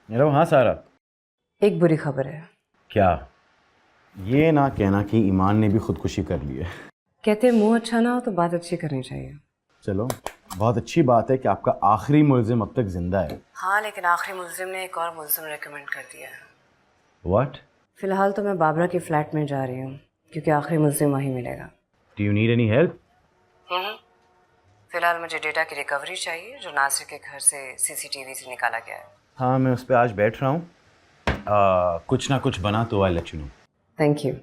Hello. हाँ सारा। एक बुरी खबर है। क्या? ये ना कहना कि ईमान ने भी खुदकुशी कर ली है। कहते हैं मुंह अच्छा ना हो तो बात अच्छी करनी चाहिए। चलो, बहुत अच्छी बात है कि आपका आखिरी मुल्जिम अब तक जिंदा है। हाँ, लेकिन आखिरी मुल्जिम ने एक और मुल्जिम रेकमेंड कर दिया है। व्हाट? फिलहाल तो मैं बाबरा के फ्लैट में जा रही हूँ क्योंकि आखिरी मुल्जिम वहीं मिलेगा। Do you need any help? फिलहाल मुझे डेटा की रिकवरी चाहिए जो नासिर के घर से सीसीटीवी से निकाला गया है। हाँ, मैं उस पर आज बैठ रहा हूँ। कुछ ना कुछ बना तो I let you know. Thank you.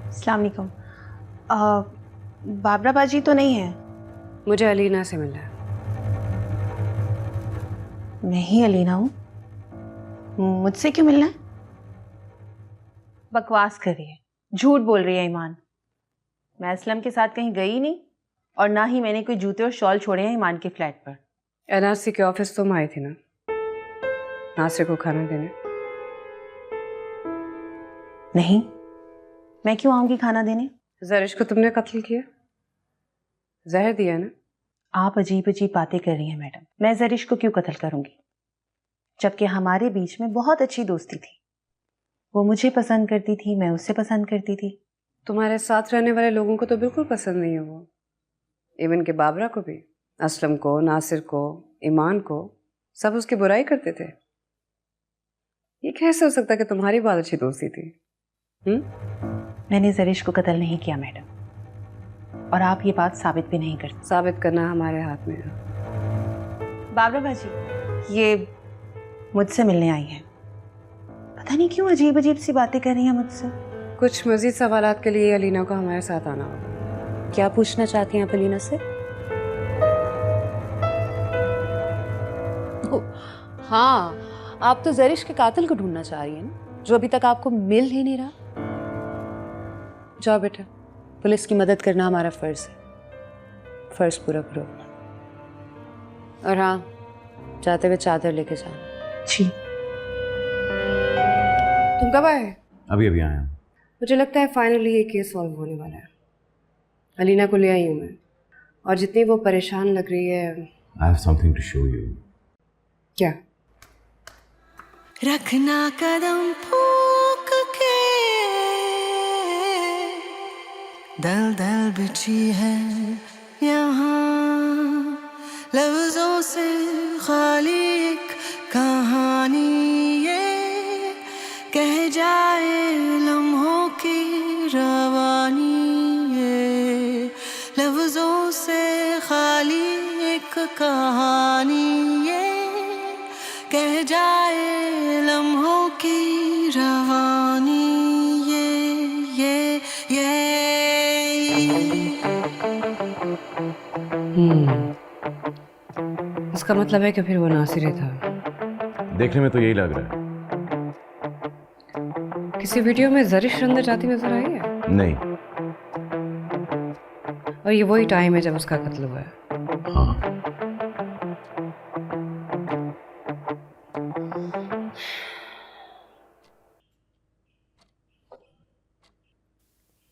अस्सलाम वालेकुम। बाबरा बाजी तो नहीं है? मुझे अलीना से मिलना है। मैं ही अलीना हूँ। मुझसे क्यों मिलना है? बकवास कर रही है, झूठ बोल रही है ईमान। मैं असलम के साथ कहीं गई नहीं और ना ही मैंने कोई जूते और शॉल छोड़े हैं ईमान के फ्लैट पर। एनआरसी के ऑफिस तुम आई थी ना नासिर को खाना देने? नहीं, मैं क्यों आऊंगी खाना देने? जरिश को तुमने कत्ल किया, जहर दिया ना? आप अजीब अजीब बातें कर रही हैं मैडम। मैं जरिश को क्यों कत्ल करूंगी, जबकि हमारे बीच में बहुत अच्छी दोस्ती थी। वो मुझे पसंद करती थी, मैं उससे पसंद करती थी। तुम्हारे साथ रहने वाले लोगों को तो बिल्कुल पसंद नहीं है वो। इवन के बाबरा को भी, असलम को, नासिर को, ईमान को, सब उसकी बुराई करते थे। ये कैसे हो सकता कि तुम्हारी बहुत अच्छी दोस्ती थी? मैंने जरिश को कत्ल नहीं किया मैडम, और आप ये बात साबित भी नहीं कर सकते। साबित करना हमारे हाथ में है। बाबरा बाजी, ये मुझसे मिलने आई हैं। पता नहीं क्यों अजीब अजीब सी बातें कर रही हैं मुझसे। कुछ मजीद सवालात के लिए अलीना को हमारे साथ आना होगा। क्या पूछना चाहती हैं आप अलीना से? हाँ, आप तो जरिश के कातिल को ढूंढना चाह रही हैं ना, जो अभी तक आपको मिल ही नहीं रहा। जाओ बेटा, पुलिस की मदद करना हमारा फर्ज है, फर्ज पूरा करो। और हाँ, जाते हुए चादर लेके जाना। जी। तुम कब आए? अभी अभी आया हूँ। मुझे लगता है फाइनली ये केस सॉल्व होने वाला है। अलीना को ले आई हूँ मैं, और जितनी वो परेशान लग रही है। I have something to show you. क्या? रखना कदम फूक के, दल दल बिछी है यहाँ, लफ्जों से खाली एक कहानी ये कह जाए लम्हों की रवानी, ये लफ्जों से खाली एक कहानी ये कह जाए लम्हों की रवानी, ये इसका मतलब है कि फिर वो नासिर ही था। देखने में तो यही लग रहा है। किसी वीडियो में जरिश अंदर जाती नजर आई है, नहीं। और ये वही टाइम है जब उसका कत्ल हुआ है। हाँ।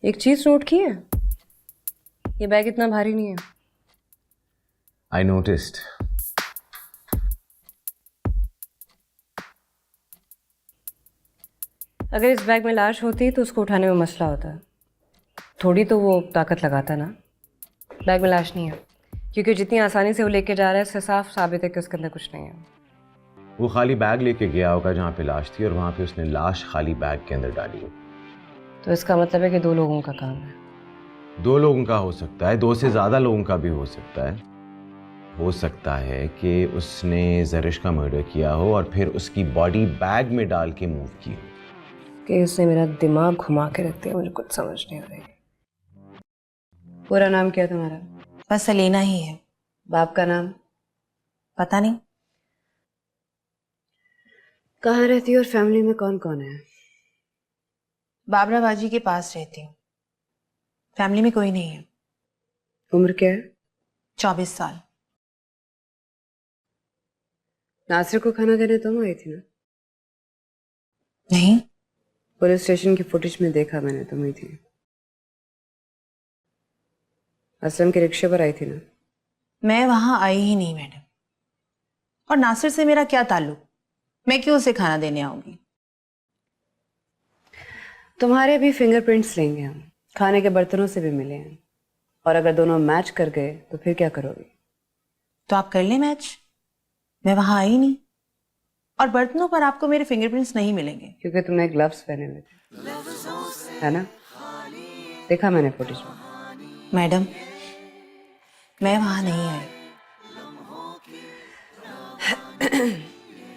एक चीज नोट की है, ये बैग इतना भारी नहीं है। I noticed. अगर इस बैग में लाश होती तो उसको उठाने में मसला होता। थोड़ी तो वो ताकत लगाता ना। बैग में लाश नहीं है, क्योंकि जितनी आसानी से वो लेके जा रहा है उससे साफ साबित है कि उसके अंदर कुछ नहीं है। वो खाली बैग लेके गया होगा जहाँ पे लाश थी, और वहाँ पे उसने लाश खाली बैग के अंदर डाली हो। तो इसका मतलब है कि 2 लोगों का काम है। 2 लोगों का हो सकता है, 2 से ज्यादा लोगों का भी हो सकता है। हो सकता है कि उसने जरिश का मर्डर किया हो और फिर उसकी बॉडी बैग में डाल के मूव की हो। कि उसने मेरा दिमाग घुमा के रख दिया, मुझे कुछ समझ नहीं आ रही। पूरा नाम क्या है तुम्हारा? बस अलीना ही है। बाप का नाम? पता नहीं। कहाँ रहती है और फैमिली में कौन कौन है? बाबरा बाजी के पास रहती हूँ। फैमिली में कोई नहीं है। उम्र क्या है? 24 साल। नासिर को खाना देने तुम आई थी ना? नहीं, पुलिस स्टेशन की फुटेज में देखा मैंने, तुम ही थी। असलम के रिक्शे पर आई थी ना? मैं वहां आई ही नहीं मैडम। और नासिर से मेरा क्या ताल्लुक? मैं क्यों उसे खाना देने आऊंगी? तुम्हारे भी फिंगरप्रिंट्स लेंगे हम, खाने के बर्तनों से भी मिले हैं, और अगर दोनों मैच कर गए तो फिर क्या करोगे? तो आप कर ले मैच। मैं वहां आई नहीं, और बर्तनों पर आपको मेरे फिंगरप्रिंट्स नहीं मिलेंगे। क्योंकि तुमने ग्लव्स पहने हुए थे, है ना? देखा मैंने फुटेज में। मैडम, मैं वहां नहीं आई।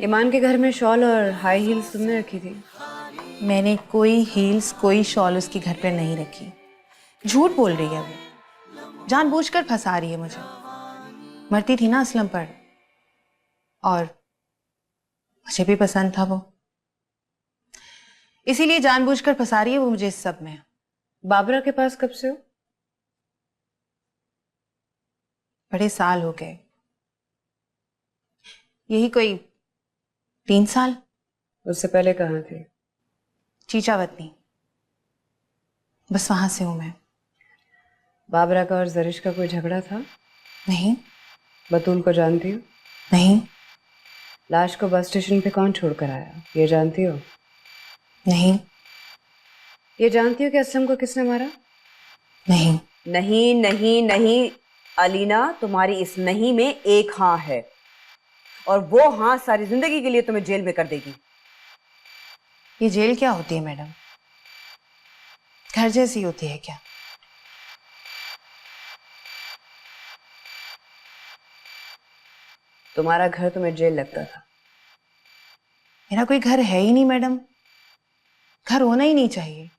ईमान के घर में शॉल और हाई हील्स तुमने रखी थी। मैंने कोई हील्स, कोई शॉल उसके घर पे नहीं रखी। झूठ बोल रही है वो, जानबूझकर फंसा रही है मुझे। मरती थी ना असलम पर, और मुझे भी पसंद था वो, इसीलिए जानबूझकर फंसा रही है वो मुझे इस सब में। बाबरा के पास कब से हो? बड़े साल हो गए, यही कोई 3 साल। उससे पहले कहाँ थे? चीचावतनी, बस वहां से हूं मैं। बाबरा का और जरिश का कोई झगड़ा था? नहीं। बतूल को जानती हो? नहीं। लाश को बस स्टेशन पे कौन छोड़ कर आया, ये जानती हो? नहीं। ये जानती हो कि असलम को किसने मारा? नहीं। नहीं नहीं नहीं अलीना, तुम्हारी इस नहीं में एक हाँ है, और वो हाँ सारी जिंदगी के लिए तुम्हें जेल में कर देगी। ये जेल क्या होती है मैडम? घर जैसी होती है क्या? तुम्हारा घर तुम्हें जेल लगता था। मेरा कोई घर है ही नहीं मैडम, घर होना ही नहीं चाहिए।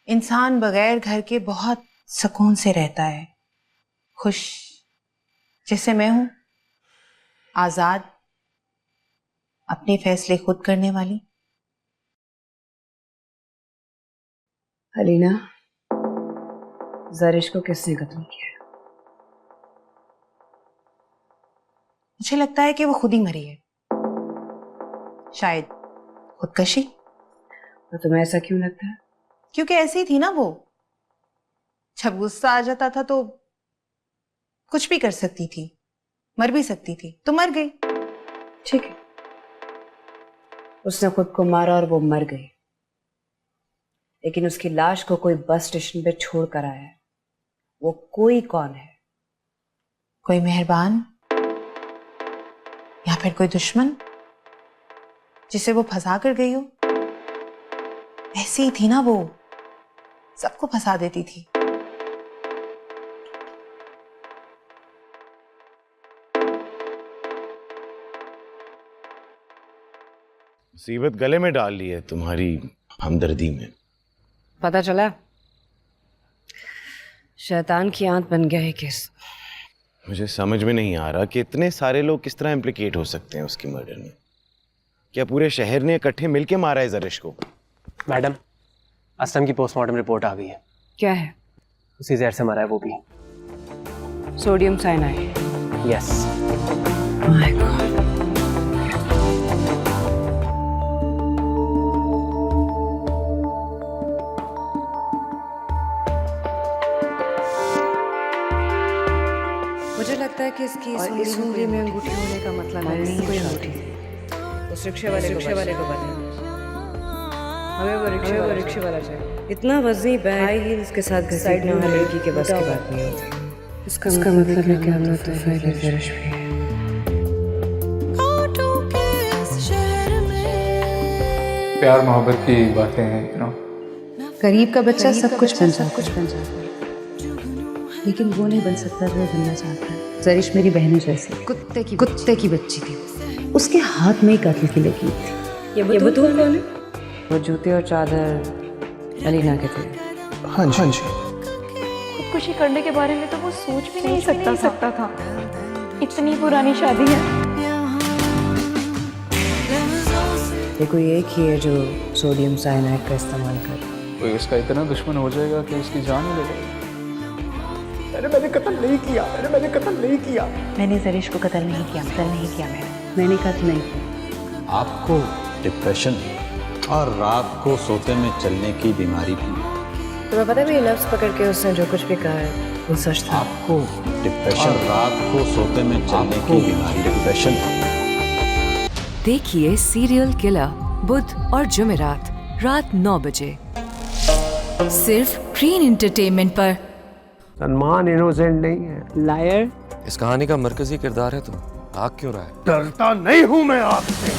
इंसान बगैर घर के बहुत सुकून से रहता है, खुश, जैसे मैं हूं, आजाद, अपने फैसले खुद करने वाली। अलीना, जरिश को किसने कत्ल किया? मुझे लगता है कि वो खुद ही मरी है, शायद खुदकशी। तो तुम्हें ऐसा क्यों लगता है? क्योंकि ऐसी थी ना वो, जब गुस्सा आ जाता था तो कुछ भी कर सकती थी, मर भी सकती थी, तो मर गई। ठीक है, उसने खुद को मारा और वो मर गई, लेकिन उसकी लाश को कोई बस स्टेशन पे छोड़ कर आया है। वो कोई कौन है? कोई मेहरबान, या फिर कोई दुश्मन जिसे वो फंसा कर गई हो। ऐसी ही थी ना वो, सबको फंसा देती थी। मुसीबत गले में डाल ली है तुम्हारी हमदर्दी में। पता चला? शैतान की आंत बन गया है केस। मुझे समझ में नहीं आ रहा कि इतने सारे लोग किस तरह इम्प्लिकेट हो सकते हैं उसकी मर्डर में। क्या पूरे शहर ने इकट्ठे मिलके मारा है जरिश को? मैडम, असलम की पोस्टमार्टम रिपोर्ट आ गई है। क्या है? उसी जहर से मरा है वो भी। Sodium cyanide. Yes. My God. मुझे लगता है कि इसकी इस उंगली में अंगूठी होने का मतलब है इसकी कोई अंगूठी। उस रिक्शे वाले को बता, हमें वो रिक्शे वाला चाहिए। इतना वज़नी बैग हाई हील्स के साथ घसीटने वाली लड़की के बस की बात नहीं होती। इसका मतलब है कि हम तो फायदे जरिश भी है। प्यार मोहब्बत की बातें हैं, यू नो। करीब का बच्चा सब कुछ बन जाता है, लेकिन वो नहीं बन सकता जो बनना चाहता है। जरिश मेरी बहनों जैसी कुत्ते की बच्ची थी, उसके हाथ में ही कातिल की लकीर थी। ये बतूल कौन है? वो जूते और चादर अलीना के थे। हाँ जी। खुदकुशी करने के बारे में तो वो सोच भी नहीं सकता था। इतनी पुरानी शादी है। ये कोई एक ही है जो सोडियम साइनाइड का इस्तेमाल कर। कोई उसका इतना दुश्मन हो जाएगा कि उसकी जान ही ले लेगा। मैंने कत्ल नहीं किया। मैंने जरिश को कत्ल नहीं किया मैंने कत्ल नहीं किया। आपको डिप्रेशन और रात को सोते में चलने की बीमारी भी है। तुम्हें पता है मेरी नफ्स पकड़ के उसने जो कुछ भी कहा है वो सच था। आपको डिप्रेशन रात को सोते में चलने की बीमारी डिप्रेशन। देखिए सीरियल किलर बुध और जुमेरात रात 9 बजे सिर्फ ग्रीन एंटरटेनमेंट पर। सलमान इनोसेंट नहीं है, लायर। इस कहानी का मरकजी किरदार है तो भाग क्यों रहा है? डरता नहीं हूं मैं आपसे।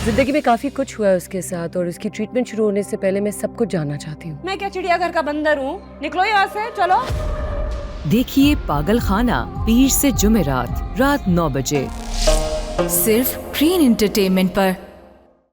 जिंदगी में काफी कुछ हुआ है उसके साथ और उसकी ट्रीटमेंट शुरू होने से पहले मैं सब कुछ जानना चाहती हूँ। मैं क्या चिड़ियाघर का बंदर हूँ? निकलो यहाँ से, चलो। देखिए पागल खाना पीर से जुमेरात रात 9 बजे सिर्फ ग्रीन एंटरटेनमेंट पर।